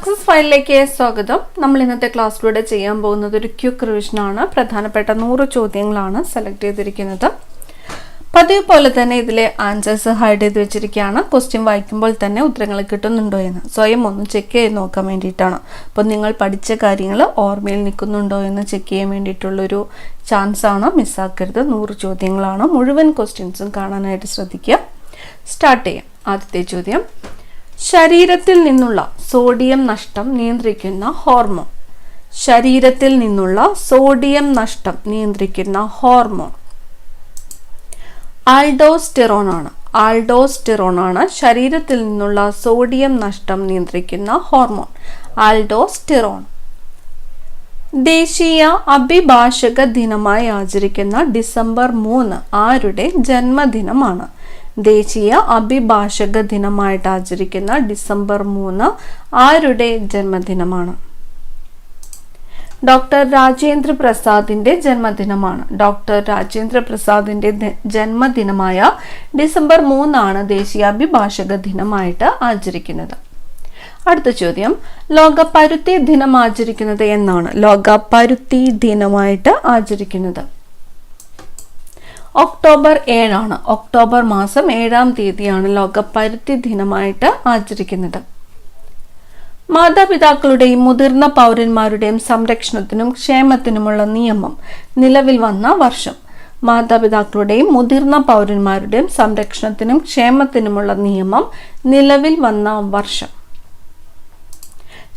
Success ഫയലിലേക്ക് സ്വാഗതം. നമ്മൾ ഇന്നത്തെ ക്ലാസ്സിലൂടെ ചെയ്യാൻ പോകുന്നത് ഒരു ക്വിക്ക് റിവിഷൻ ആണ്. പ്രധാനപ്പെട്ട 100 ചോദ്യങ്ങളാണ് സെലക്ട് ചെയ്തിരിക്കുന്നത്. പതിവ് പോലെ തന്നെ ഇതിലെ ആൻസേഴ്സ് ഹൈഡ് ചെയ്ത് വെച്ചിരിക്കുകയാണ്. ക്വസ്റ്റ്യൻ വായിക്കുമ്പോൾ തന്നെ ഉത്തരങ്ങൾ കിട്ടുന്നുണ്ടോ എന്ന് സ്വയം ഒന്ന് ചെക്ക് ചെയ്ത് നോക്കാൻ വേണ്ടിയിട്ടാണ്. അപ്പോൾ നിങ്ങൾ പഠിച്ച കാര്യങ്ങൾ ഓർമ്മയിൽ നിൽക്കുന്നുണ്ടോ എന്ന് ചെക്ക് ചെയ്യാൻ വേണ്ടിയിട്ടുള്ളൊരു ചാൻസാണ്, മിസ്സാക്കരുത്. 100 ചോദ്യങ്ങളാണ്. മുഴുവൻ ക്വസ്റ്റ്യൻസും കാണാനായിട്ട് ശ്രദ്ധിക്കുക. സ്റ്റാർട്ട് ചെയ്യാം. ആദ്യത്തെ ചോദ്യം, ശരീരത്തിൽ നിന്നുള്ള സോഡിയം നഷ്ടം നിയന്ത്രിക്കുന്ന ഹോർമോൺ. ശരീരത്തിൽ നിന്നുള്ള സോഡിയം നഷ്ടം നിയന്ത്രിക്കുന്ന ഹോർമോൺ ആൽഡോസ്റ്റിറോൺ ആണ്. ആൽഡോസ്റ്റിറോൺ ആണ് ശരീരത്തിൽ നിന്നുള്ള സോഡിയം നഷ്ടം നിയന്ത്രിക്കുന്ന ഹോർമോൺ ആൽഡോസ്റ്റിറോൺ. ദേശീയ അഭിഭാഷക ദിനമായി ആചരിക്കുന്ന ഡിസംബർ 3 ആരുടെ ജന്മദിനമാണ്? ദേശീയ അഭിഭാഷക ദിനമായിട്ട് ആചരിക്കുന്ന ഡിസംബർ 3 ആരുടെ ജന്മദിനമാണ്? ഡോക്ടർ രാജേന്ദ്ര പ്രസാദിന്റെ ജന്മദിനമാണ്. ഡോക്ടർ രാജേന്ദ്ര പ്രസാദിന്റെ ജന്മദിനമായ ഡിസംബർ 3 ആണ് ദേശീയ അഭിഭാഷക ദിനമായിട്ട് ആചരിക്കുന്നത്. അടുത്ത ചോദ്യം, ലോക പരുത്തി ദിനം ആചരിക്കുന്നത് എന്നാണ്? ലോക പരുത്തി ദിനമായിട്ട് ആചരിക്കുന്നത് ഒക്ടോബർ 7 ആണ്. ഒക്ടോബർ മാസം 7-ാം തീയതിയാണ് ലോക പരുത്തി ദിനമായിട്ട് ആചരിക്കുന്നത്. മാതാപിതാക്കളുടെയും മുതിർന്ന പൗരന്മാരുടെയും സംരക്ഷണത്തിനും ക്ഷേമത്തിനുമുള്ള നിയമം നിലവിൽ വന്ന വർഷം. മാതാപിതാക്കളുടെയും മുതിർന്ന പൗരന്മാരുടെയും സംരക്ഷണത്തിനും ക്ഷേമത്തിനുമുള്ള നിയമം നിലവിൽ വന്ന വർഷം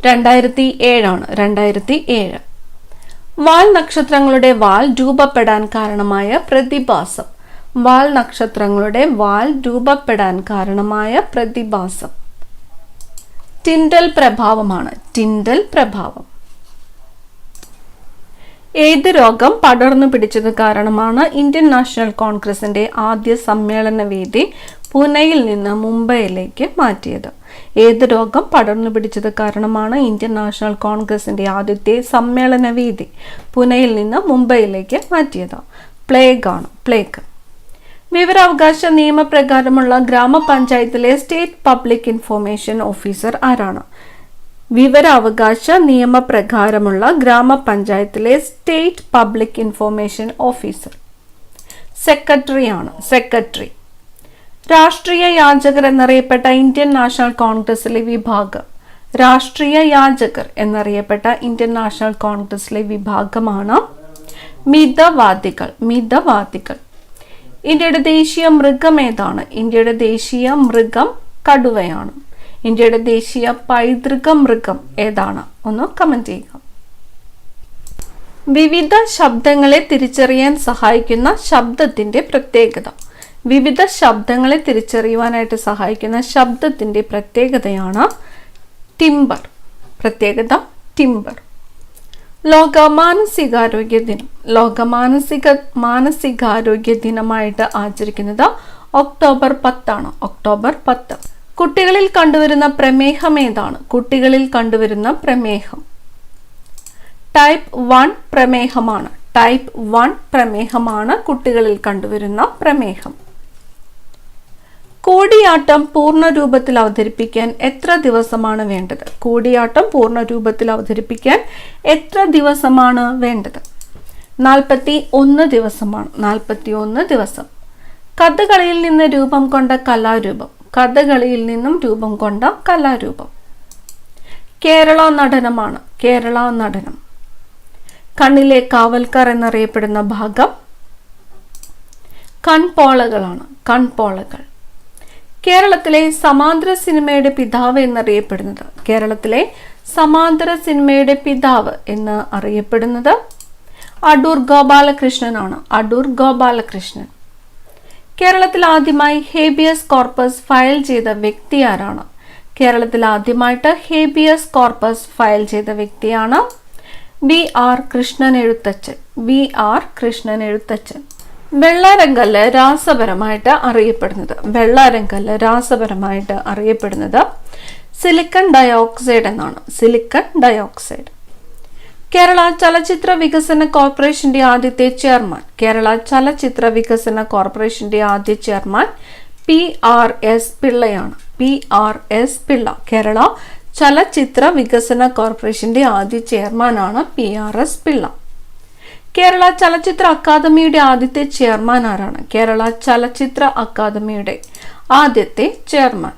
2007 ആണ്. 2007. വാൽ നക്ഷത്രങ്ങളുടെ വാൽ രൂപപ്പെടാൻ കാരണമായ പ്രതിഭാസം. വാൽ നക്ഷത്രങ്ങളുടെ വാൽ രൂപപ്പെടാൻ കാരണമായ പ്രതിഭാസം ടിൻഡൽ പ്രഭാവമാണ്. ടിൻഡൽ പ്രഭാവം. ഏത് രോഗം പടർന്നു പിടിച്ചത് കാരണമാണ് ഇന്ത്യൻ നാഷണൽ കോൺഗ്രസിന്റെ ആദ്യ സമ്മേളന വേദി പൂനെയിൽ നിന്ന് മുംബൈയിലേക്ക് മാറ്റിയത്? ഏത് രോഗം പടർന്നു പിടിച്ചത് കാരണമാണ് ഇന്ത്യൻ നാഷണൽ കോൺഗ്രസിന്റെ ആദ്യത്തെ സമ്മേളന വേദി പൂനെയിൽ നിന്ന് മുംബൈയിലേക്ക് മാറ്റിയത്? പ്ലേഗ് ആണ്. പ്ലേഗ്. വിവരാവകാശ നിയമപ്രകാരമുള്ള ഗ്രാമപഞ്ചായത്തിലെ സ്റ്റേറ്റ് പബ്ലിക് ഇൻഫർമേഷൻ ഓഫീസർ ആരാണ്? വിവരാവകാശ നിയമപ്രകാരമുള്ള ഗ്രാമപഞ്ചായത്തിലെ state public information officer secretary ആണ്. സെക്രട്ടറി. രാഷ്ട്രീയ യാചകർ എന്നറിയപ്പെട്ട ഇന്ത്യൻ നാഷണൽ കോൺഗ്രസിലെ വിഭാഗം. രാഷ്ട്രീയ യാചകർ എന്നറിയപ്പെട്ട ഇന്ത്യൻ നാഷണൽ കോൺഗ്രസിലെ വിഭാഗമാണ് മിതവാദികൾ. മിതവാദികൾ. ഇന്ത്യയുടെ ദേശീയ മൃഗം ഏതാണ്? ഇന്ത്യയുടെ ദേശീയ മൃഗം കടുവയാണ്. ഇന്ത്യയുടെ ദേശീയ പൈതൃക മൃഗം ഏതാണ്? ഒന്ന് കമന്റ് ചെയ്യുക. വിവിധ ശബ്ദങ്ങളെ തിരിച്ചറിയാൻ സഹായിക്കുന്ന ശബ്ദത്തിന്റെ പ്രത്യേകത. വിവിധ ശബ്ദങ്ങളെ തിരിച്ചറിയുവാനായിട്ട് സഹായിക്കുന്ന ശബ്ദത്തിന്റെ പ്രത്യേകതയാണ് ടിംബർ. പ്രത്യേകത ടിംബർ. ലോക മാനസികാരോഗ്യ ദിനം. ലോക മാനസികാരോഗ്യ ദിനമായിട്ട് ആചരിക്കുന്നത് ഒക്ടോബർ 10 ആണ്. ഒക്ടോബർ 10. കുട്ടികളിൽ കണ്ടുവരുന്ന പ്രമേഹം ഏതാണ്? കുട്ടികളിൽ കണ്ടുവരുന്ന പ്രമേഹം ടൈപ്പ് 1 പ്രമേഹമാണ്. ടൈപ്പ് 1 പ്രമേഹമാണ് കുട്ടികളിൽ കണ്ടുവരുന്ന പ്രമേഹം. കൂടിയാട്ടം പൂർണ്ണ രൂപത്തിൽ അവതരിപ്പിക്കാൻ എത്ര ദിവസമാണ് വേണ്ടത്? കൂടിയാട്ടം പൂർണ്ണ രൂപത്തിൽ അവതരിപ്പിക്കാൻ എത്ര ദിവസമാണ് വേണ്ടത്? 41 ദിവസമാണ്. 41 ദിവസം. കഥകളിയിൽ നിന്ന് രൂപം കൊണ്ട കലാരൂപം. കഥകളിയിൽ നിന്നും രൂപം കൊണ്ട കലാരൂപം കേരള നടനമാണ്. കേരള നടനം. കണ്ണിലെ കാവൽക്കാർ എന്നറിയപ്പെടുന്ന ഭാഗം കൺപോളകളാണ്. കൺപോളകൾ. കേരളത്തിലെ സമാന്തര സിനിമയുടെ പിതാവ് എന്നറിയപ്പെടുന്നത്. കേരളത്തിലെ സമാന്തര സിനിമയുടെ പിതാവ് എന്ന് അറിയപ്പെടുന്നത് അടൂർ ഗോപാലകൃഷ്ണനാണ്. അടൂർ ഗോപാലകൃഷ്ണൻ. കേരളത്തിൽ ആദ്യമായി ഹേബിയസ് കോർപ്പസ് ഫയൽ ചെയ്ത വ്യക്തി ആരാണ്? കേരളത്തിൽ ആദ്യമായിട്ട് ഹേബിയസ് കോർപ്പസ് ഫയൽ ചെയ്ത വ്യക്തിയാണ് VR കൃഷ്ണൻ എഴുത്തച്ഛൻ. VR കൃഷ്ണൻ എഴുത്തച്ഛൻ. വെള്ളാരങ്കല്ല് രാസപരമായിട്ട് അറിയപ്പെടുന്നത്. വെള്ളാരങ്കല്ല് രാസപരമായിട്ട് അറിയപ്പെടുന്നത് സിലിക്കൺ ഡയോക്സൈഡ് എന്നാണ്. Silicon dioxide. കേരള ചലച്ചിത്ര വികസന കോർപ്പറേഷന്റെ ആദ്യത്തെ ചെയർമാൻ. കേരള ചലച്ചിത്ര വികസന കോർപ്പറേഷന്റെ ആദ്യ chairman PR.S. പിള്ളയാണ്. PR.S. Pillai. Kerala ചലച്ചിത്ര വികസന കോർപ്പറേഷന്റെ ആദ്യ ചെയർമാനാണ് PRS പിള്ള. കേരള ചലച്ചിത്ര അക്കാദമിയുടെ ആദ്യത്തെ ചെയർമാൻ ആരാണ്? കേരള ചലച്ചിത്ര അക്കാദമിയുടെ ആദ്യത്തെ ചെയർമാൻ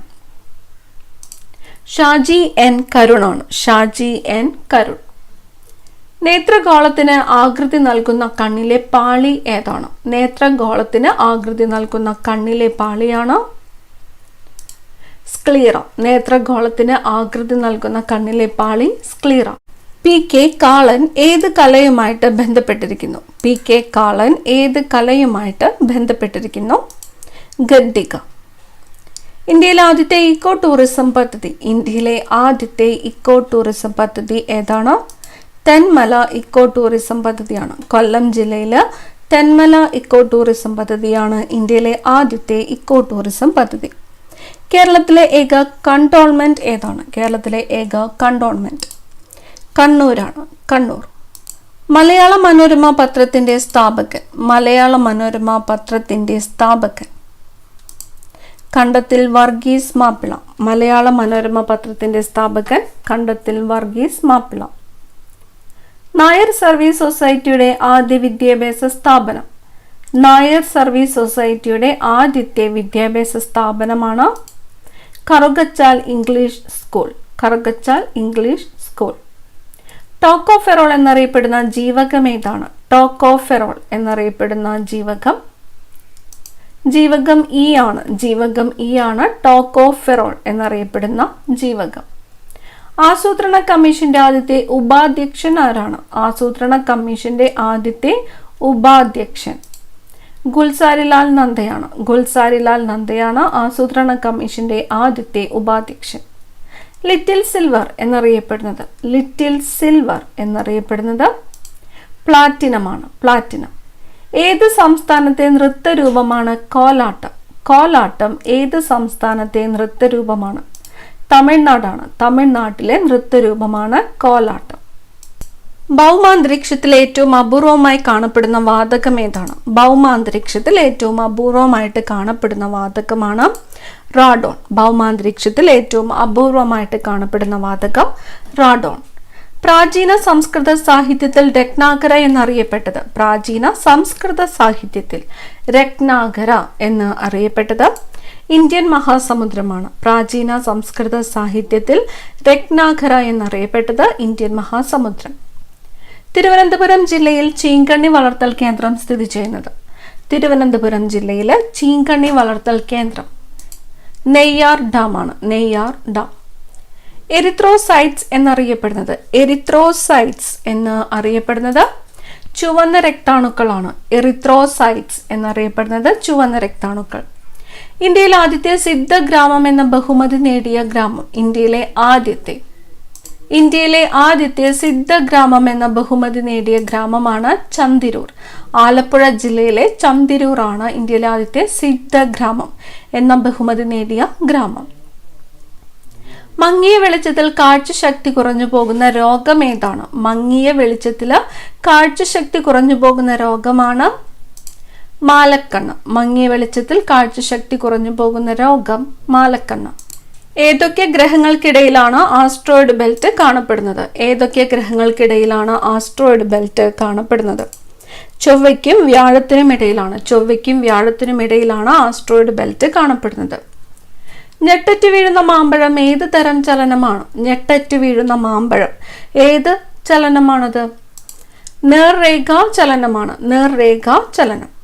ഷാജി N. കരുണാണ്. ഷാജി N. കരുൺ. നേത്രഗോളത്തിന് ആകൃതി നൽകുന്ന കണ്ണിലെ പാളി ഏതാണ്? നേത്രഗോളത്തിന് ആകൃതി നൽകുന്ന കണ്ണിലെ പാളിയാണ് സ്ക്ലീറ. നേത്രഗോളത്തിന് ആകൃതി നൽകുന്ന കണ്ണിലെ പാളി സ്ക്ലീറ. P.K. കാളൻ ഏത് കലയുമായിട്ട് ബന്ധപ്പെട്ടിരിക്കുന്നു? P.K. കാളൻ ഏത് കലയുമായിട്ട് ബന്ധപ്പെട്ടിരിക്കുന്നു? ഗദ്ദിക. ഇന്ത്യയിലെ ആദ്യത്തെ ഇക്കോ ടൂറിസം പദ്ധതി. ഇന്ത്യയിലെ ആദ്യത്തെ ഇക്കോ ടൂറിസം പദ്ധതി ഏതാണ്? തെന്മല ഇക്കോ ടൂറിസം പദ്ധതിയാണ്. കൊല്ലം ജില്ലയിലെ തെന്മല ഇക്കോ ടൂറിസം പദ്ധതിയാണ് ഇന്ത്യയിലെ ആദ്യത്തെ ഇക്കോ ടൂറിസം പദ്ധതി. കേരളത്തിലെ ഏക കണ്ടോൺമെന്റ് ഏതാണ്? കേരളത്തിലെ ഏക കണ്ടോൺമെന്റ് കണ്ണൂരാണ്. കണ്ണൂർ. മലയാള മനോരമ പത്രത്തിന്റെ സ്ഥാപകൻ. മലയാള മനോരമ പത്രത്തിന്റെ സ്ഥാപകൻ കണ്ടത്തിൽ വർഗീസ് മാപ്പിള. മലയാള മനോരമ പത്രത്തിന്റെ സ്ഥാപകൻ കണ്ടത്തിൽ വർഗീസ് മാപ്പിള. നായർ സർവീസ് സൊസൈറ്റിയുടെ ആദ്യ വിദ്യാഭ്യാസ സ്ഥാപനം. നായർ സർവീസ് സൊസൈറ്റിയുടെ ആദ്യത്തെ വിദ്യാഭ്യാസ സ്ഥാപനമാണ് Karukachal English school. Karukachal English school. Tocopherol എന്നറിയപ്പെടുന്ന ജീവകം ഏതാണ്? ടോക്കോഫെറോൾ എന്നറിയപ്പെടുന്ന ജീവകം E ആണ്. ജീവകം E ആണ് ടോക്കോഫെറോൾ എന്നറിയപ്പെടുന്ന ജീവകം. ആസൂത്രണ കമ്മീഷന്റെ ആദ്യത്തെ ഉപാധ്യക്ഷൻ ആരാണ്? ആസൂത്രണ കമ്മീഷന്റെ ആദ്യത്തെ ഉപാധ്യക്ഷൻ ഗുൽസാരിലാൽ നന്ദയാണ്. ഗുൽസാരിലാൽ നന്ദയാണ് ആസൂത്രണ കമ്മീഷന്റെ ആദ്യത്തെ ഉപാധ്യക്ഷൻ. ലിറ്റിൽ സിൽവർ എന്നറിയപ്പെടുന്നത്. ലിറ്റിൽ സിൽവർ എന്നറിയപ്പെടുന്നത് പ്ലാറ്റിനമാണ്. പ്ലാറ്റിനം. ഏത് സംസ്ഥാനത്തെ നൃത്തരൂപമാണ് കോലാട്ടം? കോലാട്ടം ഏത് സംസ്ഥാനത്തെ നൃത്തരൂപമാണ്? തമിഴ്നാടാണ്. തമിഴ്നാട്ടിലെ നൃത്തരൂപമാണ് കോലാട്ടം. ഭൗമാന്തരീക്ഷത്തിൽ ഏറ്റവും അപൂർവമായി കാണപ്പെടുന്ന വാതകം ഏതാണ്? ഭൗമാന്തരീക്ഷത്തിൽ ഏറ്റവും അപൂർവമായിട്ട് കാണപ്പെടുന്ന വാതകമാണ് റാഡോൺ. ഭൗമാന്തരീക്ഷത്തിൽ ഏറ്റവും അപൂർവമായിട്ട് കാണപ്പെടുന്ന വാതകം റാഡോൺ. പ്രാചീന സംസ്കൃത സാഹിത്യത്തിൽ രത്നാകര എന്നറിയപ്പെട്ടത്. പ്രാചീന സംസ്കൃത സാഹിത്യത്തിൽ രത്നാകര എന്ന് അറിയപ്പെട്ടത് ഇന്ത്യൻ മഹാസമുദ്രമാണ്. പ്രാചീന സംസ്കൃത സാഹിത്യത്തിൽ രത്നാകര എന്നറിയപ്പെട്ടത് ഇന്ത്യൻ മഹാസമുദ്രം. തിരുവനന്തപുരം ജില്ലയിൽ ചീങ്കണ്ണി വളർത്തൽ കേന്ദ്രം സ്ഥിതി ചെയ്യുന്നത്. തിരുവനന്തപുരം ജില്ലയിലെ ചീങ്കണ്ണി വളർത്തൽ കേന്ദ്രം നെയ്യാർ ഡാം ആണ്. നെയ്യാർ ഡാം. എറിത്രോസൈറ്റ്സ് എന്നറിയപ്പെടുന്നത്. എറിത്രോസൈറ്റ്സ് എന്ന് അറിയപ്പെടുന്നത് ചുവന്ന രക്താണുക്കളാണ്. എറിത്രോസൈറ്റ്സ് എന്നറിയപ്പെടുന്നത് ചുവന്ന രക്താണുക്കൾ. ഇന്ത്യയിലെ ആദ്യത്തെ സിദ്ധ ഗ്രാമം എന്ന ബഹുമതി നേടിയ ഗ്രാമം. ഇന്ത്യയിലെ ആദ്യത്തെ സിദ്ധ ഗ്രാമം എന്ന ബഹുമതി നേടിയ ഗ്രാമമാണ് ചന്ദിരൂർ. ആലപ്പുഴ ജില്ലയിലെ ചന്ദിരൂർ ആണ് ഇന്ത്യയിലെ ആദ്യത്തെ സിദ്ധ ഗ്രാമം എന്ന ബഹുമതി നേടിയ ഗ്രാമം. മങ്ങിയ വെളിച്ചത്തിൽ കാഴ്ചശക്തി കുറഞ്ഞു പോകുന്ന രോഗം ഏതാണ്? മങ്ങിയ വെളിച്ചത്തിൽ കാഴ്ചശക്തി കുറഞ്ഞു പോകുന്ന രോഗമാണ് മാലക്കണ്ണ്. മങ്ങിയ വെളിച്ചത്തിൽ കാഴ്ചശക്തി കുറഞ്ഞു പോകുന്ന രോഗം മാലക്കണ്ണ്. ഏതൊക്കെ ഗ്രഹങ്ങൾക്കിടയിലാണ് ആസ്ട്രോയിഡ് ബെൽറ്റ് കാണപ്പെടുന്നത്? ഏതൊക്കെ ഗ്രഹങ്ങൾക്കിടയിലാണ് ആസ്ട്രോയിഡ് ബെൽറ്റ് കാണപ്പെടുന്നത്? ചൊവ്വയ്ക്കും വ്യാഴത്തിനും ഇടയിലാണ്. ചൊവ്വയ്ക്കും വ്യാഴത്തിനും ഇടയിലാണ് ആസ്ട്രോയിഡ് ബെൽറ്റ് കാണപ്പെടുന്നത്. ഞെട്ടറ്റ് വീഴുന്ന മാമ്പഴം ഏത് തരം ചലനമാണ്? ഞെട്ടറ്റ് വീഴുന്ന മാമ്പഴം ഏത് ചലനമാണത്? നേർരേഖാ ചലനമാണ്. നേർരേഖാ ചലനം.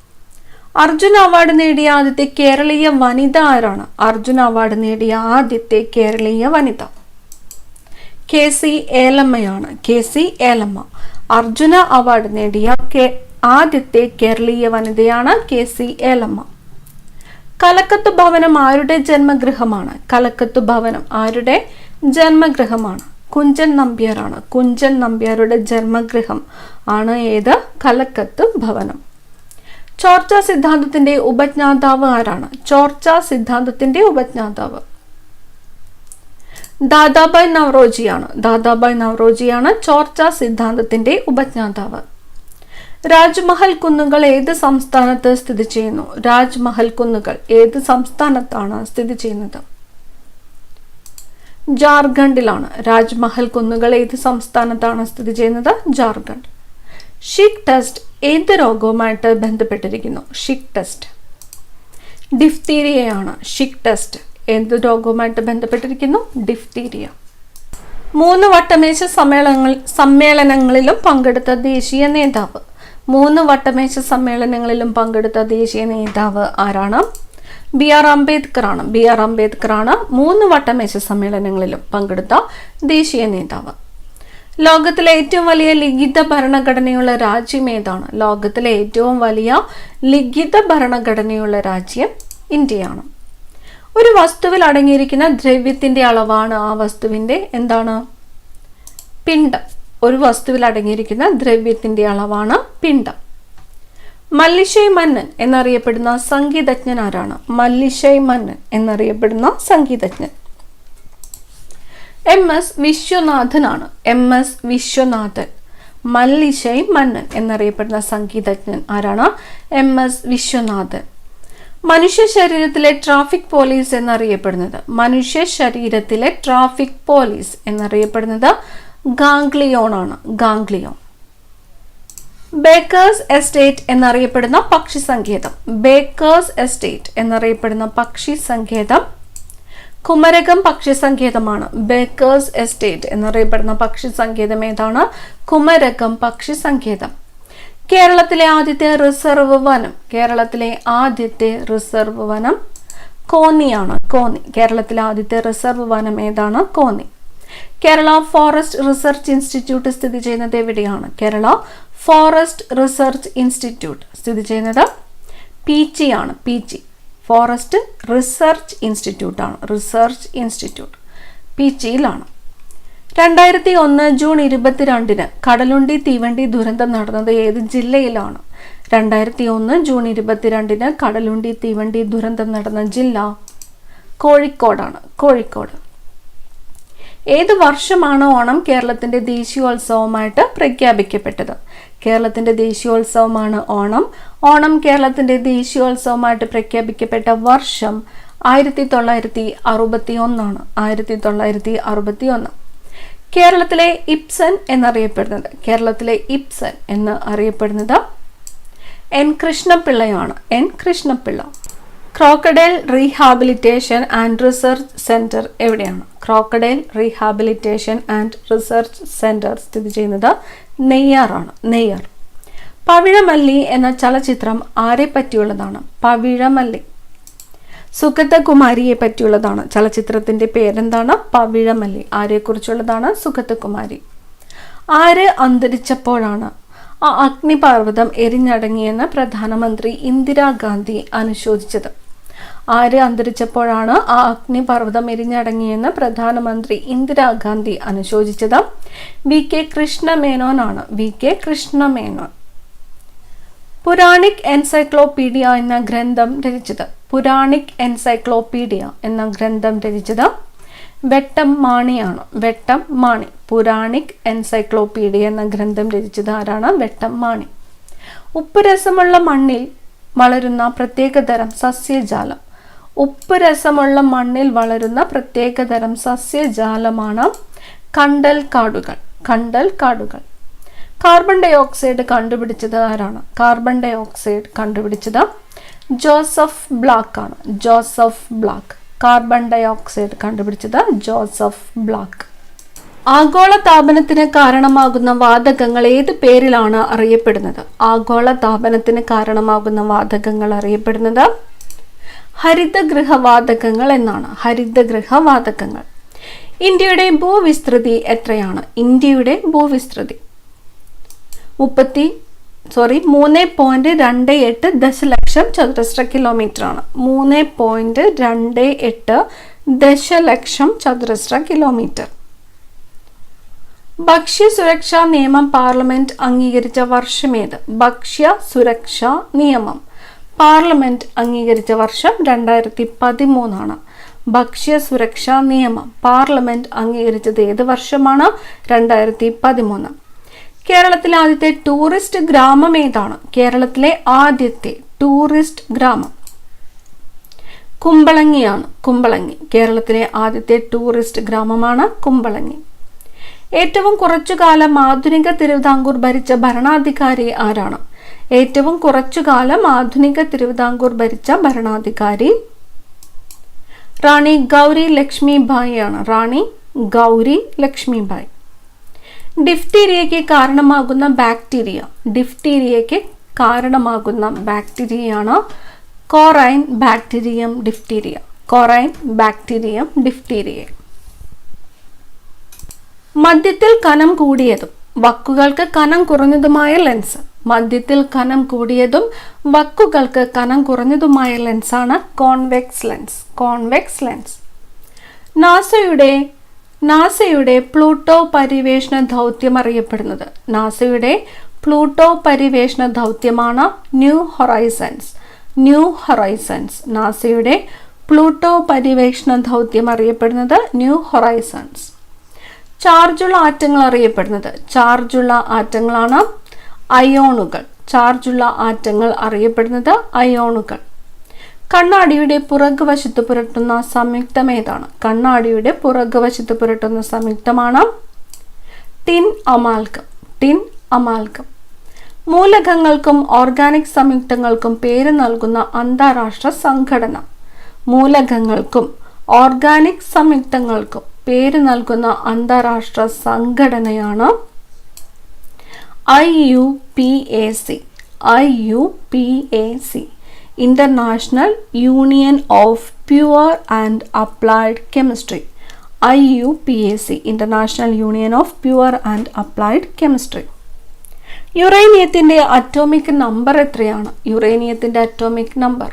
അർജുന അവാർഡ് നേടിയ ആദ്യത്തെ കേരളീയ വനിത ആരാണ്? അർജുന അവാർഡ് നേടിയ ആദ്യത്തെ കേരളീയ വനിത KC ഏലമ്മയാണ്. KC Elamma. Arjuna award നേടിയ ആദ്യത്തെ കേരളീയ വനിതയാണ് KC ഏലമ്മ. കലക്കത്ത് ഭവനം ആരുടെ ജന്മഗൃഹമാണ്? കലക്കത്ത് ഭവനം ആരുടെ ജന്മഗൃഹമാണ്? കുഞ്ചൻ നമ്പ്യാരാണ്. കുഞ്ചൻ നമ്പ്യാരുടെ ജന്മഗൃഹം ആണ് ഏത്? കലക്കത്ത് ഭവനം. ചോർച്ച സിദ്ധാന്തത്തിന്റെ ഉപജ്ഞാതാവ് ആരാണ്? ചോർച്ച സിദ്ധാന്തത്തിന്റെ ഉപജ്ഞാതാവ് ദാദാബായ് നവറോജിയാണ്. ദാദാബായ് നവറോജിയാണ് ചോർച്ച സിദ്ധാന്തത്തിന്റെ ഉപജ്ഞാതാവ്. രാജ്മഹൽ കുന്നുകൾ ഏത് സംസ്ഥാനത്ത് സ്ഥിതി ചെയ്യുന്നു? രാജ്മഹൽ കുന്നുകൾ ഏത് സംസ്ഥാനത്താണ് സ്ഥിതി ചെയ്യുന്നത്? ജാർഖണ്ഡിലാണ്. രാജ്മഹൽ കുന്നുകൾ ഏത് സംസ്ഥാനത്താണ് സ്ഥിതി ചെയ്യുന്നത്? ജാർഖണ്ഡ്. ഷിക് ടെസ്റ്റ് ഏത് രോഗവുമായിട്ട് ബന്ധപ്പെട്ടിരിക്കുന്നു? ഷിക് ടെസ്റ്റ് ഡിഫ്തീരിയയാണ്. ഷിക് ടെസ്റ്റ് എന്ത് രോഗവുമായിട്ട് ബന്ധപ്പെട്ടിരിക്കുന്നു? ഡിഫ്തീരിയ. 3 വട്ടമേശ സമ്മേളനങ്ങളിലും പങ്കെടുത്ത ദേശീയ നേതാവ്. 3 വട്ടമേശ സമ്മേളനങ്ങളിലും പങ്കെടുത്ത ദേശീയ നേതാവ് ആരാണ്? BR അംബേദ്കർ ആണ്. BR അംബേദ്കർ ആണ് 3 വട്ടമേശ സമ്മേളനങ്ങളിലും പങ്കെടുത്ത ദേശീയ നേതാവ്. ലോകത്തിലെ ഏറ്റവും വലിയ ലിഖിത ഭരണഘടനയുള്ള രാജ്യം ഏതാണ്? ലോകത്തിലെ ഏറ്റവും വലിയ ലിഖിത ഭരണഘടനയുള്ള രാജ്യം ഇന്ത്യയാണ്. ഒരു വസ്തുവിൽ അടങ്ങിയിരിക്കുന്ന ദ്രവ്യത്തിന്റെ അളവാണ് ആ വസ്തുവിന്റെ എന്താണ്? പിണ്ഡം. ഒരു വസ്തുവിൽ അടങ്ങിയിരിക്കുന്ന ദ്രവ്യത്തിന്റെ അളവാണ് പിണ്ഡം. മല്ലിഷൈ മന്നൻ എന്നറിയപ്പെടുന്ന സംഗീതജ്ഞൻ ആരാണ്? മല്ലിഷൈ മന്നൻ എന്നറിയപ്പെടുന്ന സംഗീതജ്ഞൻ MS വിശ്വനാഥനാണ്. MS വിശ്വനാഥൻ. മല്ലിഷൈ മന്നൻ എന്നറിയപ്പെടുന്ന സംഗീതജ്ഞൻ ആരാണ്? MS വിശ്വനാഥൻ. മനുഷ്യ ശരീരത്തിലെ ട്രാഫിക് പോലീസ് എന്നറിയപ്പെടുന്നത്? മനുഷ്യ ശരീരത്തിലെ ട്രാഫിക് പോലീസ് എന്നറിയപ്പെടുന്നത് ഗാംഗ്ലിയോൺ ആണ്. ഗാംഗ്ലിയോൺ. ബേക്കേഴ്സ് എസ്റ്റേറ്റ് എന്നറിയപ്പെടുന്ന പക്ഷി സങ്കേതം. ബേക്കേഴ്സ് എസ്റ്റേറ്റ് എന്നറിയപ്പെടുന്ന പക്ഷി സങ്കേതം കുമരകം പക്ഷി സങ്കേതമാണ്. ബേക്കേഴ്സ് എസ്റ്റേറ്റ് എന്നറിയപ്പെടുന്ന പക്ഷി സങ്കേതം ഏതാണ്? കുമരകം പക്ഷി സങ്കേതം. കേരളത്തിലെ ആദ്യത്തെ റിസർവ് വനം. കേരളത്തിലെ ആദ്യത്തെ റിസർവ് വനം കോന്നിയാണ്. കോന്നി. കേരളത്തിലെ ആദ്യത്തെ റിസർവ് വനം ഏതാണ്? Konni. Kerala forest research institute സ്ഥിതി ചെയ്യുന്നത് എവിടെയാണ്? കേരള ഫോറസ്റ്റ് റിസർച്ച് ഇൻസ്റ്റിറ്റ്യൂട്ട് സ്ഥിതി ചെയ്യുന്നത് പീച്ചി ആണ്. പീച്ചി. ഫോറസ്റ്റ് റിസർച്ച് ഇൻസ്റ്റിറ്റ്യൂട്ട് ആണ്. റിസർച്ച് ഇൻസ്റ്റിറ്റ്യൂട്ട് പീച്ചിയിലാണ്. 2001 ജൂൺ 22 കടലുണ്ടി തീവണ്ടി ദുരന്തം നടന്നത് ഏത് ജില്ലയിലാണ്? 2001 ജൂൺ 22 കടലുണ്ടി തീവണ്ടി ദുരന്തം നടന്ന ജില്ല കോഴിക്കോടാണ്. കോഴിക്കോട്. ഏത് വർഷമാണ് ഓണം കേരളത്തിന്റെ ദേശീയോത്സവമായിട്ട് പ്രഖ്യാപിക്കപ്പെട്ടത്? കേരളത്തിന്റെ ദേശീയോത്സവമാണ് ഓണം. ഓണം കേരളത്തിന്റെ ദേശീയോത്സവമായിട്ട് പ്രഖ്യാപിക്കപ്പെട്ട വർഷം 1961 ആണ്. 1961. കേരളത്തിലെ ഇബ്സൺ എന്നറിയപ്പെടുന്നത്? കേരളത്തിലെ ഇബ്സൺ എന്ന് അറിയപ്പെടുന്നത് N കൃഷ്ണപിള്ളയാണ്. N Krishnapillai. Crocodile rehabilitation and research centre എവിടെയാണ്? Crocodile rehabilitation and research centre സ്ഥിതി ചെയ്യുന്നത് നെയ്യാറാണ്. നെയ്യാർ. പവിഴമല്ലി എന്ന ചലച്ചിത്രം ആരെ പറ്റിയുള്ളതാണ്? പവിഴമല്ലി സുഗതകുമാരിയെ പറ്റിയുള്ളതാണ്. ചലച്ചിത്രത്തിന്റെ പേരെന്താണ്? പവിഴമല്ലി. ആരെക്കുറിച്ചുള്ളതാണ്? സുഗതകുമാരി. ആര് അന്തരിച്ചപ്പോഴാണ് ആ അഗ്നിപർവ്വതം എരിഞ്ഞടങ്ങിയെന്ന് പ്രധാനമന്ത്രി ഇന്ദിരാഗാന്ധി അനുശോചിച്ചത്? ആര് അന്തരിച്ചപ്പോഴാണ് ആ അഗ്നിപർവ്വതം എരിഞ്ഞടങ്ങിയെന്ന് പ്രധാനമന്ത്രി ഇന്ദിരാഗാന്ധി അനുശോചിച്ചത്? VK കൃഷ്ണമേനോൻ ആണ്. VK കൃഷ്ണമേനോൻ. പുരാണിക് എൻസൈക്ലോപീഡിയ എന്ന ഗ്രന്ഥം രചിച്ചത്? പുരാണിക് എൻസൈക്ലോപീഡിയ എന്ന ഗ്രന്ഥം രചിച്ചത് വെട്ടം മാണിയാണ്. വെട്ടം മാണി. പുരാണിക് എൻസൈക്ലോപീഡിയ എന്ന ഗ്രന്ഥം രചിച്ചത് ആരാണ്? വെട്ടം മാണി. ഉപ്പ് രസമുള്ള മണ്ണിൽ വളരുന്ന പ്രത്യേകതരം സസ്യജാലം. ഉപ്പ് രസമുള്ള മണ്ണിൽ വളരുന്ന പ്രത്യേകതരം സസ്യജാലമാണ് കണ്ടൽ കാടുകൾ. കണ്ടൽ കാടുകൾ. കാർബൺ ഡൈ ഓക്സൈഡ് കണ്ടുപിടിച്ചത് ആരാണ്? കാർബൺ ഡൈ ഓക്സൈഡ് കണ്ടുപിടിച്ചത് ജോസഫ് ബ്ലാക്ക് ആണ്. Joseph Black. Carbon dioxide കണ്ടുപിടിച്ചത് ജോസഫ് ബ്ലാക്ക്. ആഗോള താപനത്തിന് കാരണമാകുന്ന വാതകങ്ങൾ ഏത് പേരിലാണ് അറിയപ്പെടുന്നത്? ആഗോള താപനത്തിന് കാരണമാകുന്ന വാതകങ്ങൾ അറിയപ്പെടുന്നത് ഹരിതഗൃഹവാതകങ്ങൾ എന്നാണ്. ഹരിതഗൃഹവാതകങ്ങൾ. ഇന്ത്യയുടെ ഭൂവിസ്തൃതി എത്രയാണ്? ഇന്ത്യയുടെ ഭൂവിസ്തൃതി 3.28 ദശലക്ഷം ചതുരശ്ര കിലോമീറ്റർ ആണ്. 3.28 ദശലക്ഷം ചതുരശ്ര കിലോമീറ്റർ. ഭക്ഷ്യ സുരക്ഷാ നിയമം പാർലമെന്റ് അംഗീകരിച്ച വർഷമേത്? ഭക്ഷ്യ സുരക്ഷാ നിയമം പാർലമെന്റ് അംഗീകരിച്ച വർഷം 2013 ആണ്. ഭക്ഷ്യ സുരക്ഷാ നിയമം പാർലമെന്റ് അംഗീകരിച്ചത് ഏത് വർഷമാണ്? 2013. കേരളത്തിലെ ആദ്യത്തെ ടൂറിസ്റ്റ് ഗ്രാമം ഏതാണ്? കേരളത്തിലെ ആദ്യത്തെ ടൂറിസ്റ്റ് ഗ്രാമം കുമ്പളങ്ങിയാണ്. കുമ്പളങ്ങി കേരളത്തിലെ ആദ്യത്തെ ടൂറിസ്റ്റ് ഗ്രാമമാണ് കുമ്പളങ്ങി. ഏറ്റവും കുറച്ചുകാലം ആധുനിക തിരുവിതാംകൂർ ഭരിച്ച ഭരണാധികാരി ആരാണ്? ഏറ്റവും കുറച്ചുകാലം ആധുനിക തിരുവിതാംകൂർ ഭരിച്ച ഭരണാധികാരി റാണി ഗൗരി ലക്ഷ്മിബായി ആണ്. റാണി ഗൗരി ലക്ഷ്മിബായി. ഡിഫ്തീരിയയ്ക്ക് കാരണമാകുന്ന ബാക്ടീരിയ. ഡിഫ്തീരിയയ്ക്ക് കാരണമാകുന്ന ബാക്ടീരിയയാണ് corynebacterium diphtheria. Corynebacterium diphtheria. മധ്യത്തിൽ കനം കൂടിയതും വക്കുകൾക്ക് കനം കുറഞ്ഞതുമായ ലെൻസ്. മധ്യത്തിൽ കനം കൂടിയതും വക്കുകൾക്ക് കനം കുറഞ്ഞതുമായ ലെൻസാണ് കോൺവെക്സ് ലെൻസ്. Convex lens. നാസയുടെ പ്ലൂട്ടോ പര്യവേഷണ ദൗത്യം അറിയപ്പെടുന്നത്. നാസയുടെ പ്ലൂട്ടോ പര്യവേഷണ ദൗത്യമാണ് ന്യൂ ഹൊറൈസൺസ്. New Horizons. നാസയുടെ പ്ലൂട്ടോ പര്യവേഷണ ദൗത്യം അറിയപ്പെടുന്നത് ന്യൂ ഹൊറൈസൺസ്. ചാർജുള്ള ആറ്റങ്ങൾ അറിയപ്പെടുന്നത്. ചാർജുള്ള ആറ്റങ്ങളാണ് അയോണുകൾ. ചാർജുള്ള ആറ്റങ്ങൾ അറിയപ്പെടുന്നത് അയോണുകൾ. കണ്ണാടിയുടെ പുറകുവശത്ത് പുരട്ടുന്ന സംയുക്തം ഏതാണ്? കണ്ണാടിയുടെ പുറകുവശത്ത് പുരട്ടുന്ന സംയുക്തമാണ് ടിൻ അമാൽഗം. Tin amalgam. മൂലകങ്ങൾക്കും ഓർഗാനിക് സംയുക്തങ്ങൾക്കും പേര് നൽകുന്ന അന്താരാഷ്ട്ര സംഘടന. മൂലകങ്ങൾക്കും ഓർഗാനിക് സംയുക്തങ്ങൾക്കും പേര് നൽകുന്ന അന്താരാഷ്ട്ര സംഘടനയാണ് IUPAC. IUPAC. International union of pure and applied chemistry. IUPAC. International union of pure and applied chemistry. യുറേനിയത്തിന്റെ അറ്റോമിക് നമ്പർ എത്രയാണ്? യുറേനിയത്തിന്റെ അറ്റോമിക് നമ്പർ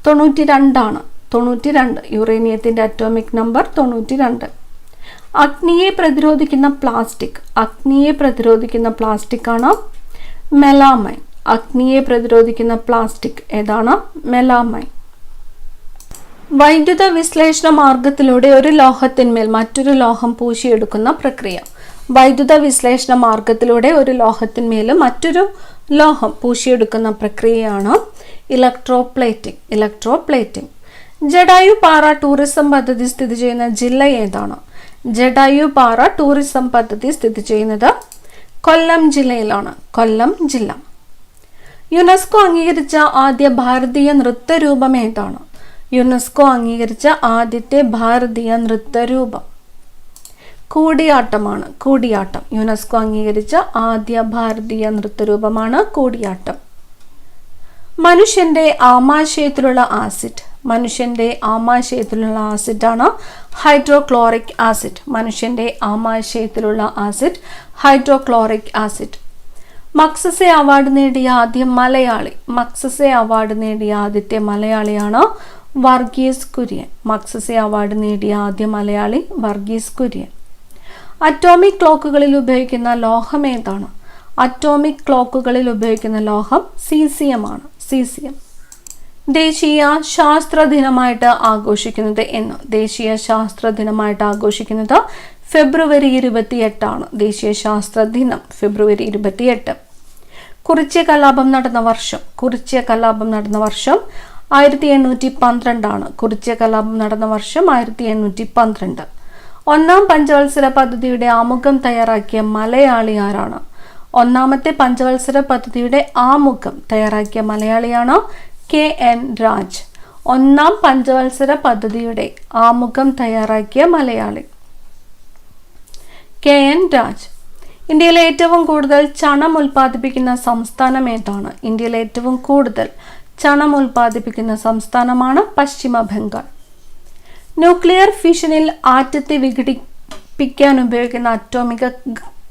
92 ആണ്. 92. യുറേനിയത്തിന്റെ അറ്റോമിക് നമ്പർ 92. അഗ്നിയെ പ്രതിരോധിക്കുന്ന പ്ലാസ്റ്റിക്. അഗ്നിയെ പ്രതിരോധിക്കുന്ന പ്ലാസ്റ്റിക് ആണ് മെലാമൈൻ. അഗ്നിയെ പ്രതിരോധിക്കുന്ന പ്ലാസ്റ്റിക് ഏതാണ്? മെലാമൈൻ. വൈദ്യുത വിശ്ലേഷണ മാർഗത്തിലൂടെ ഒരു ലോഹത്തിന്മേൽ മറ്റൊരു ലോഹം പൂശിയെടുക്കുന്ന പ്രക്രിയ. വൈദ്യുത വിശ്ലേഷണ മാർഗത്തിലൂടെ ഒരു ലോഹത്തിന്മേൽ മറ്റൊരു ലോഹം പൂശിയെടുക്കുന്ന പ്രക്രിയയാണ് ഇലക്ട്രോപ്ലേറ്റിംഗ്. ഇലക്ട്രോപ്ലേറ്റിംഗ്. ജടായുപാറ ടൂറിസം പദ്ധതി സ്ഥിതി ചെയ്യുന്ന ജില്ല ഏതാണ്? ജടായുപാറ ടൂറിസം പദ്ധതി സ്ഥിതി ചെയ്യുന്നത് കൊല്ലം ജില്ലയിലാണ്. കൊല്ലം ജില്ല. യുനെസ്കോ അംഗീകരിച്ച ആദ്യ ഭാരതീയ നൃത്തരൂപം ഏതാണ്? യുനെസ്കോ അംഗീകരിച്ച ആദ്യത്തെ ഭാരതീയ നൃത്തരൂപം കൂടിയാട്ടമാണ്. കൂടിയാട്ടം. യുനെസ്കോ അംഗീകരിച്ച ആദ്യ ഭാരതീയ നൃത്തരൂപമാണ് കൂടിയാട്ടം. മനുഷ്യന്റെ ആമാശയത്തിലുള്ള ആസിഡ്. മനുഷ്യന്റെ ആമാശയത്തിലുള്ള ആസിഡാണ് ഹൈഡ്രോക്ലോറിക് ആസിഡ്. മനുഷ്യന്റെ ആമാശയത്തിലുള്ള acid hydrochloric acid. Magsaysay award നേടിയ ആദ്യ മലയാളി. മക്സസെ അവാർഡ് നേടിയ ആദ്യത്തെ മലയാളിയാണ് വർഗീസ് കുര്യൻ. മക്സസെ അവാർഡ് നേടിയ ആദ്യ മലയാളി വർഗീസ് കുര്യൻ. അറ്റോമിക് ക്ലോക്കുകളിൽ ഉപയോഗിക്കുന്ന ലോഹം ഏതാണ്? അറ്റോമിക് ക്ലോക്കുകളിൽ ഉപയോഗിക്കുന്ന ലോഹം സീസിയം ആണ്. സീസിയം. ദേശീയ ശാസ്ത്ര ദിനമായിട്ട് ആഘോഷിക്കുന്നത് എന്ന്? ദേശീയ ശാസ്ത്ര ദിനമായിട്ട് ആഘോഷിക്കുന്നത് ഫെബ്രുവരി 28 ആണ്. ദേശീയ ശാസ്ത്ര ദിനം ഫെബ്രുവരി 28. കുറിച്യ കലാപം നടന്ന വർഷം. കുറിച്യ കലാപം നടന്ന വർഷം 1812 ആണ്. കുറിച്യ കലാപം നടന്ന വർഷം 1812. ഒന്നാം പഞ്ചവത്സര പദ്ധതിയുടെ ആമുഖം തയ്യാറാക്കിയ മലയാളി ആരാണ്? ഒന്നാമത്തെ പഞ്ചവത്സര പദ്ധതിയുടെ ആമുഖം തയ്യാറാക്കിയ മലയാളിയാണ് KN രാജ്. ഒന്നാം പഞ്ചവത്സര പദ്ധതിയുടെ ആമുഖം തയ്യാറാക്കിയ മലയാളി KN രാജ്. ഇന്ത്യയിലെ ഏറ്റവും കൂടുതൽ ചണം ഉൽപ്പാദിപ്പിക്കുന്ന സംസ്ഥാനം ഏതാണ്? ഇന്ത്യയിലെ ഏറ്റവും കൂടുതൽ ചണം ഉൽപ്പാദിപ്പിക്കുന്ന സംസ്ഥാനമാണ് പശ്ചിമ ബംഗാൾ. ന്യൂക്ലിയർ ഫിഷനിൽ ആറ്റത്തെ വിഘടിപ്പിക്കാൻ ഉപയോഗിക്കുന്ന അറ്റോമിക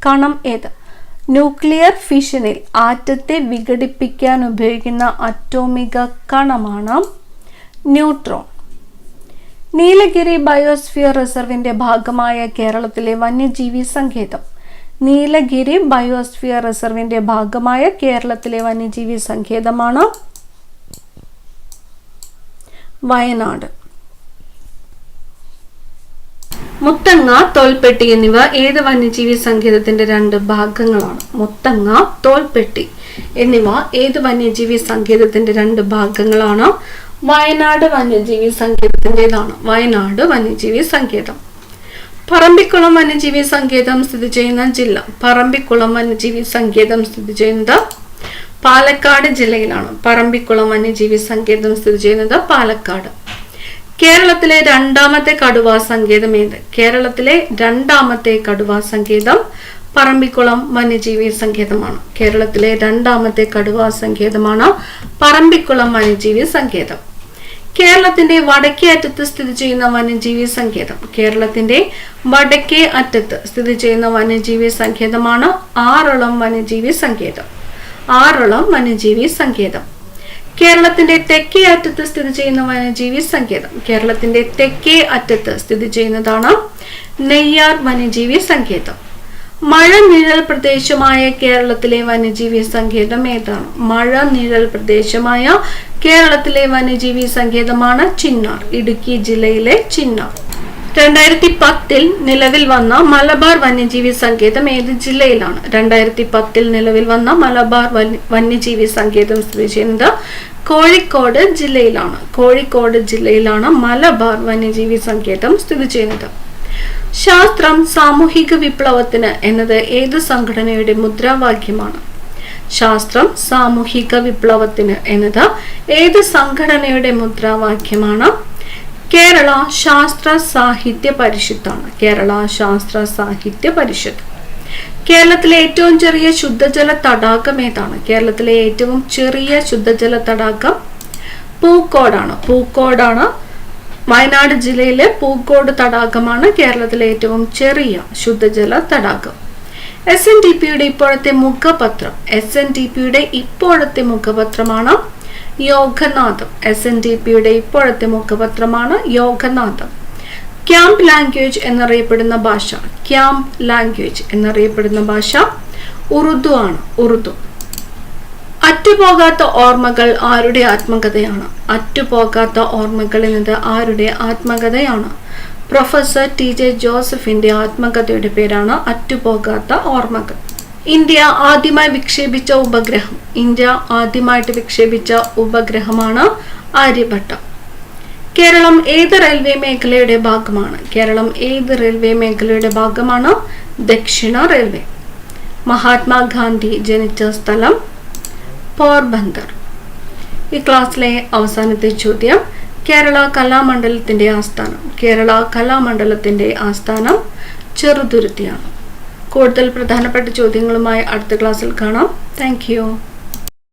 കണം ഏത്? ന്യൂക്ലിയർ ഫിഷനിൽ ആറ്റത്തെ വിഘടിപ്പിക്കാൻ ഉപയോഗിക്കുന്ന അറ്റോമിക കണമാണ് ന്യൂട്രോൺ. നീലഗിരി ബയോസ്ഫിയർ റിസർവിന്റെ ഭാഗമായ കേരളത്തിലെ വന്യജീവി സങ്കേതം. നീലഗിരി ബയോസ്ഫിയർ റിസർവിന്റെ ഭാഗമായ കേരളത്തിലെ വന്യജീവി സങ്കേതമാണ് വയനാട്. മുത്തങ്ങ, തോൽപ്പെട്ടി എന്നിവ ഏത് വന്യജീവി സങ്കേതത്തിന്റെ 2 ഭാഗങ്ങളാണ്? മുത്തങ്ങ, തോൽപ്പെട്ടി എന്നിവ ഏത് വന്യജീവി സങ്കേതത്തിന്റെ 2 ഭാഗങ്ങളാണ്? വയനാട് വന്യജീവി സങ്കേതത്തിൻ്റെതാണ്. വയനാട് വന്യജീവി സങ്കേതം. പറമ്പിക്കുളം വന്യജീവി സങ്കേതം സ്ഥിതി ചെയ്യുന്ന ജില്ല. പറമ്പിക്കുളം വന്യജീവി സങ്കേതം സ്ഥിതി ചെയ്യുന്നത് പാലക്കാട് ജില്ലയിലാണ്. പറമ്പിക്കുളം വന്യജീവി സങ്കേതം സ്ഥിതി ചെയ്യുന്നത് പാലക്കാട്. കേരളത്തിലെ രണ്ടാമത്തെ കടുവാ സങ്കേതം ഏത്? കേരളത്തിലെ രണ്ടാമത്തെ കടുവാ സങ്കേതം പറമ്പിക്കുളം വന്യജീവി സങ്കേതമാണ്. കേരളത്തിലെ രണ്ടാമത്തെ കടുവാ സങ്കേതമാണ് പറമ്പിക്കുളം വന്യജീവി സങ്കേതം. കേരളത്തിന്റെ വടക്കേ അറ്റത്ത് സ്ഥിതി ചെയ്യുന്ന വന്യജീവി സങ്കേതം. കേരളത്തിന്റെ വടക്കേ അറ്റത്ത് സ്ഥിതി ചെയ്യുന്ന വന്യജീവി സങ്കേതമാണ് ആറളം വന്യജീവി സങ്കേതം. ആറളം വന്യജീവി സങ്കേതം. കേരളത്തിന്റെ തെക്കേ അറ്റത്ത് സ്ഥിതി ചെയ്യുന്ന വന്യജീവി സങ്കേതം. കേരളത്തിന്റെ തെക്കേ അറ്റത്ത് സ്ഥിതി ചെയ്യുന്നതാണ് നെയ്യാർ വന്യജീവി സങ്കേതം. മഴനിഴൽ പ്രദേശമായ കേരളത്തിലെ വന്യജീവി സങ്കേതം ഏതാണ്? മഴനിഴൽ പ്രദേശമായ കേരളത്തിലെ വന്യജീവി സങ്കേതമാണ് ചിന്നാർ. ഇടുക്കി ജില്ലയിലെ ചിന്നാർ. 2010 നിലവിൽ വന്ന മലബാർ വന്യജീവി സങ്കേതം ഏത് ജില്ലയിലാണ്? 2010 നിലവിൽ വന്ന മലബാർ വന്യജീവി സങ്കേതം സ്ഥിതി ചെയ്യുന്നത് കോഴിക്കോട് ജില്ലയിലാണ്. കോഴിക്കോട് ജില്ലയിലാണ് മലബാർ വന്യജീവി സങ്കേതം സ്ഥിതി ചെയ്യുന്നത്. ശാസ്ത്രം സാമൂഹിക വിപ്ലവത്തിന് എന്നത് ഏത് സംഘടനയുടെ മുദ്രാവാക്യമാണ്? ശാസ്ത്രം സാമൂഹിക വിപ്ലവത്തിന് എന്നത് ഏത് സംഘടനയുടെ മുദ്രാവാക്യമാണ്? കേരള ശാസ്ത്ര സാഹിത്യ പരിഷത്താണ്. കേരള ശാസ്ത്ര സാഹിത്യ പരിഷത്ത്. കേരളത്തിലെ ഏറ്റവും ചെറിയ ശുദ്ധജല തടാകം ഏതാണ്? കേരളത്തിലെ ഏറ്റവും ചെറിയ ശുദ്ധജല തടാകം പൂക്കോടാണ്. പൂക്കോടാണ്. വയനാട് ജില്ലയിലെ പൂക്കോട് തടാകമാണ് കേരളത്തിലെ ഏറ്റവും ചെറിയ ശുദ്ധജല തടാകം. SNDPയുടെ ഇപ്പോഴത്തെ മുഖപത്രം. SNDPയുടെ ഇപ്പോഴത്തെ മുഖപത്രമാണ് യോഗനാഥം. SNDPയുടെ ഇപ്പോഴത്തെ മുഖപത്രമാണ് യോഗനാഥം. ക്യാമ്പ് ലാംഗ്വേജ് എന്നറിയപ്പെടുന്ന ഭാഷ. ക്യാമ്പ് ലാംഗ്വേജ് എന്നറിയപ്പെടുന്ന ഭാഷ ഉറുദു ആണ്. ഉറുദു. അറ്റുപോകാത്ത ഓർമ്മകൾ ആരുടെ ആത്മകഥയാണ്? അറ്റുപോകാത്ത ഓർമ്മകൾ എന്നത് ആരുടെ ആത്മകഥയാണ്? പ്രൊഫസർ TJ ജോസഫിന്റെ ആത്മകഥയുടെ പേരാണ് അറ്റുപോകാത്ത ഓർമ്മകൾ. ഇന്ത്യ ആദ്യമായി വിക്ഷേപിച്ച ഉപഗ്രഹം. ഇന്ത്യ ആദ്യമായിട്ട് വിക്ഷേപിച്ച ഉപഗ്രഹമാണ് ആര്യഭട്ട. കേരളം ഏത് റെയിൽവേ മേഖലയുടെ ഭാഗമാണ്? കേരളം ഏത് റെയിൽവേ മേഖലയുടെ ഭാഗമാണ്? ദക്ഷിണ റെയിൽവേ. മഹാത്മാഗാന്ധി ജനിച്ച സ്ഥലം പോർബന്ദർ. ഈ ക്ലാസ്സിലെ അവസാനത്തെ ചോദ്യം, കേരള കലാമണ്ഡലത്തിന്റെ ആസ്ഥാനം. കേരള കലാമണ്ഡലത്തിന്റെ ആസ്ഥാനം ചെറുതുരുത്തിയാണ്. കൂടുതൽ പ്രധാനപ്പെട്ട ചോദ്യങ്ങളുമായി അടുത്ത ക്ലാസ്സിൽ കാണാം. Thank you.